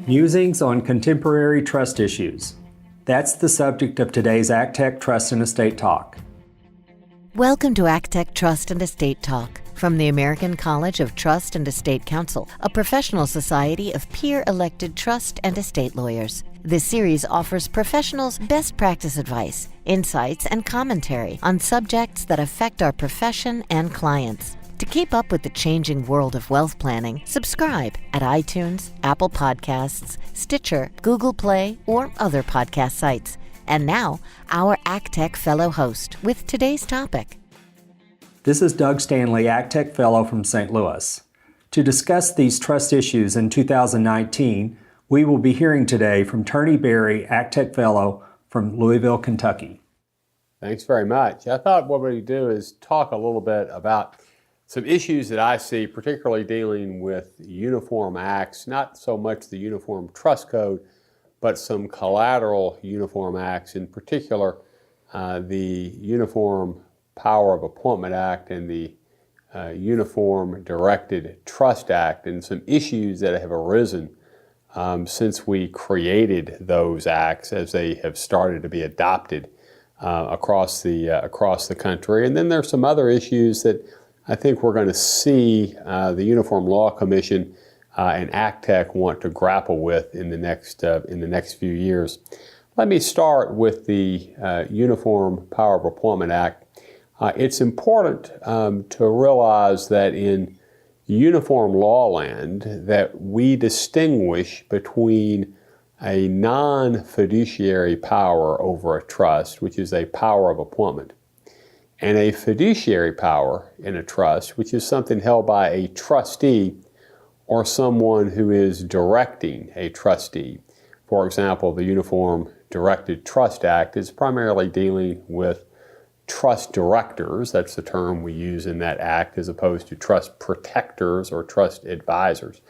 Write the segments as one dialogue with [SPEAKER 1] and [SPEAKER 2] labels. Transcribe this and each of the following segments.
[SPEAKER 1] Musings on Contemporary Trust Issues. That's the subject of today's ACTEC Trust and Estate Talk.
[SPEAKER 2] Welcome to ACTEC Trust and Estate Talk from the American College of Trust and Estate Counsel, a professional society of peer-elected trust and estate lawyers. This series offers professionals best practice advice, insights, and commentary on subjects that affect our profession and clients. To keep up with the changing world of wealth planning, subscribe at iTunes, Apple Podcasts, Stitcher, Google Play, or other podcast sites. And now, our ACTEC Fellow host with today's topic.
[SPEAKER 1] This is Doug Stanley, ACTEC Fellow from St. Louis. To discuss these trust issues in 2019, we will be hearing today from Turney Berry, ACTEC Fellow from Louisville, Kentucky.
[SPEAKER 3] Thanks very much. I thought what we'd do is talk a little bit about some issues that I see, particularly dealing with uniform acts, not so much the Uniform Trust Code, but some collateral uniform acts, in particular the Uniform Power of Appointment Act and the Uniform Directed Trust Act, and some issues that have arisen since we created those acts as they have started to be adopted across the country. And then there's some other issues that I think we're going to see the Uniform Law Commission and ACTEC want to grapple with in the next few years. Let me start with the Uniform Power of Appointment Act. It's important to realize that in uniform law land that we distinguish between a non-fiduciary power over a trust, which is a power of appointment, and a fiduciary power in a trust, which is something held by a trustee or someone who is directing a trustee. For example, the Uniform Directed Trust Act is primarily dealing with trust directors. That's the term we use in that act, as opposed to trust protectors or trust advisors.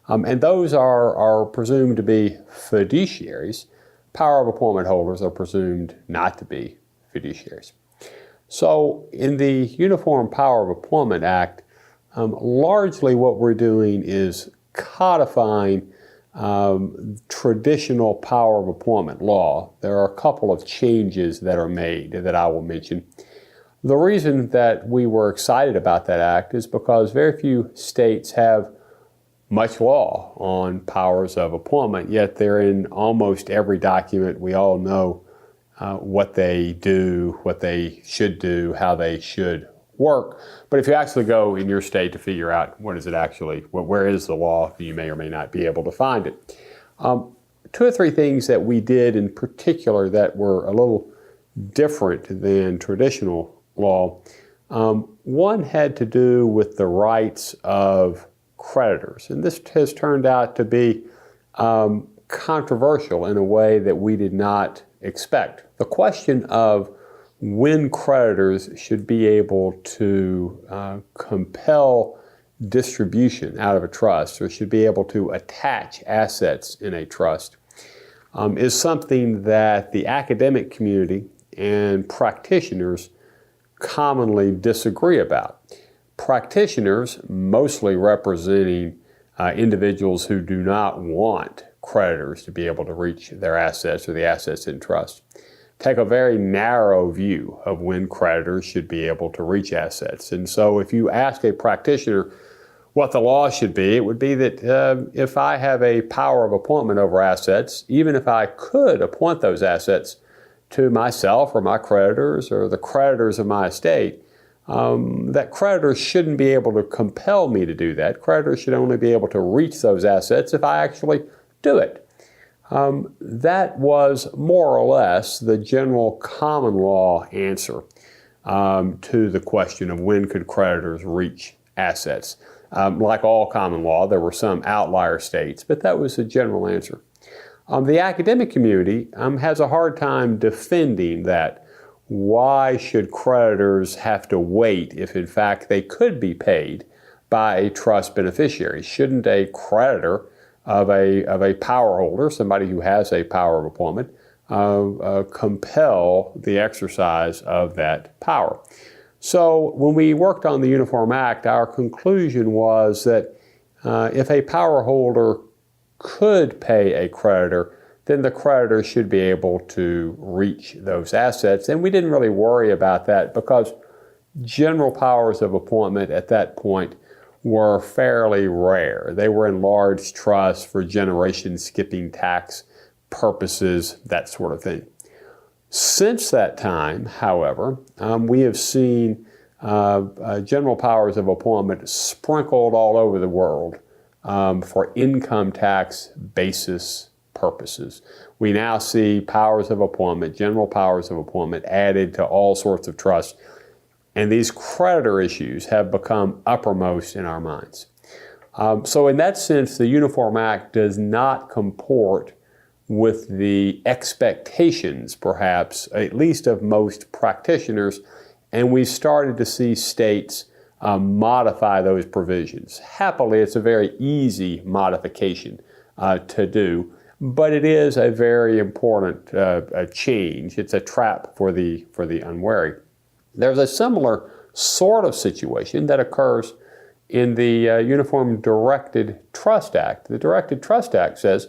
[SPEAKER 3] And those are presumed to be fiduciaries. Power of appointment holders are presumed not to be fiduciaries. So in the Uniform Power of Appointment Act, largely what we're doing is codifying traditional power of appointment law. There are a couple of changes that are made that I will mention. The reason that we were excited about that act is because very few states have much law on powers of appointment, yet they're in almost every document. We all know what they do, what they should do, how they should work. But if you actually go in your state to figure out what is it actually, where is the law, you may or may not be able to find it. Two or three things that we did in particular that were a little different than traditional law. One had to do with the rights of creditors. And this has turned out to be controversial in a way that we did not expect. The question of when creditors should be able to compel distribution out of a trust or should be able to attach assets in a trust is something that the academic community and practitioners commonly disagree about. Practitioners, mostly representing individuals who do not want creditors to be able to reach their assets or the assets in trust, take a very narrow view of when creditors should be able to reach assets. And so if you ask a practitioner what the law should be, it would be that if I have a power of appointment over assets, even if I could appoint those assets to myself or my creditors or the creditors of my estate, that creditors shouldn't be able to compel me to do that. Creditors should only be able to reach those assets if I actually do it. That was more or less the general common law answer to the question of when could creditors reach assets. Like all common law, there were some outlier states, but that was the general answer. The academic community has a hard time defending that. Why should creditors have to wait if in fact they could be paid by a trust beneficiary? Shouldn't a creditor of a power holder, somebody who has a power of appointment, compel the exercise of that power? So when we worked on the Uniform Act, our conclusion was that if a power holder could pay a creditor, then the creditor should be able to reach those assets. And we didn't really worry about that because general powers of appointment at that point were fairly rare. They were in large trusts for generation skipping tax purposes, that sort of thing. Since that time, however, we have seen general powers of appointment sprinkled all over the world for income tax basis purposes. We now see powers of appointment, general powers of appointment added to all sorts of trusts, and these creditor issues have become uppermost in our minds. So in that sense, the Uniform Act does not comport with the expectations, perhaps, at least of most practitioners, and we started to see states modify those provisions. Happily, it's a very easy modification to do, but it is a very important change. It's a trap for the unwary. There's a similar sort of situation that occurs in the Uniform Directed Trust Act. The Directed Trust Act says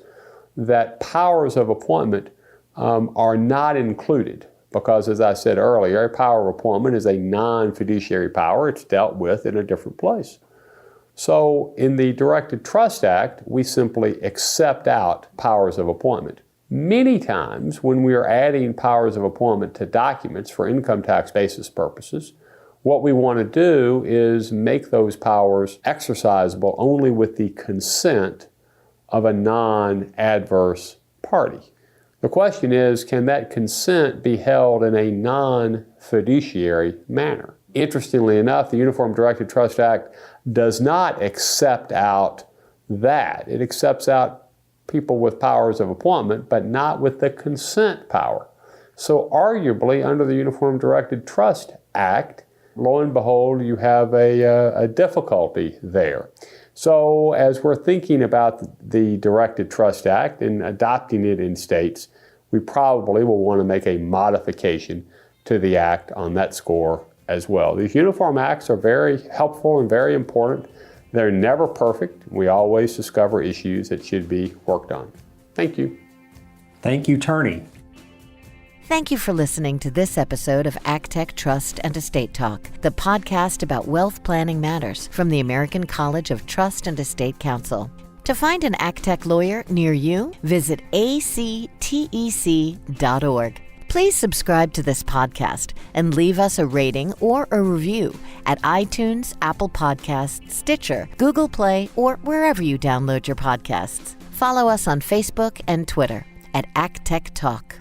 [SPEAKER 3] that powers of appointment are not included because, as I said earlier, a power of appointment is a non-fiduciary power. It's dealt with in a different place. So in the Directed Trust Act, we simply accept out powers of appointment. Many times when we are adding powers of appointment to documents for income tax basis purposes, what we want to do is make those powers exercisable only with the consent of a non-adverse party. The question is, can that consent be held in a non-fiduciary manner? Interestingly enough, the Uniform Directed Trust Act does not accept out that. It accepts out people with powers of appointment, but not with the consent power. So arguably, under the Uniform Directed Trust Act, lo and behold, you have a difficulty there. So as we're thinking about the Directed Trust Act and adopting it in states, we probably will want to make a modification to the Act on that score as well. These Uniform Acts are very helpful and very important. They're never perfect. We always discover issues that should be worked on. Thank you.
[SPEAKER 1] Thank you, Turney.
[SPEAKER 2] Thank you for listening to this episode of ACTEC Trust and Estate Talk, the podcast about wealth planning matters from the American College of Trust and Estate Counsel. To find an ACTEC lawyer near you, visit actec.org. Please subscribe to this podcast and leave us a rating or a review at iTunes, Apple Podcasts, Stitcher, Google Play, or wherever you download your podcasts. Follow us on Facebook and Twitter at ACTEC Talk.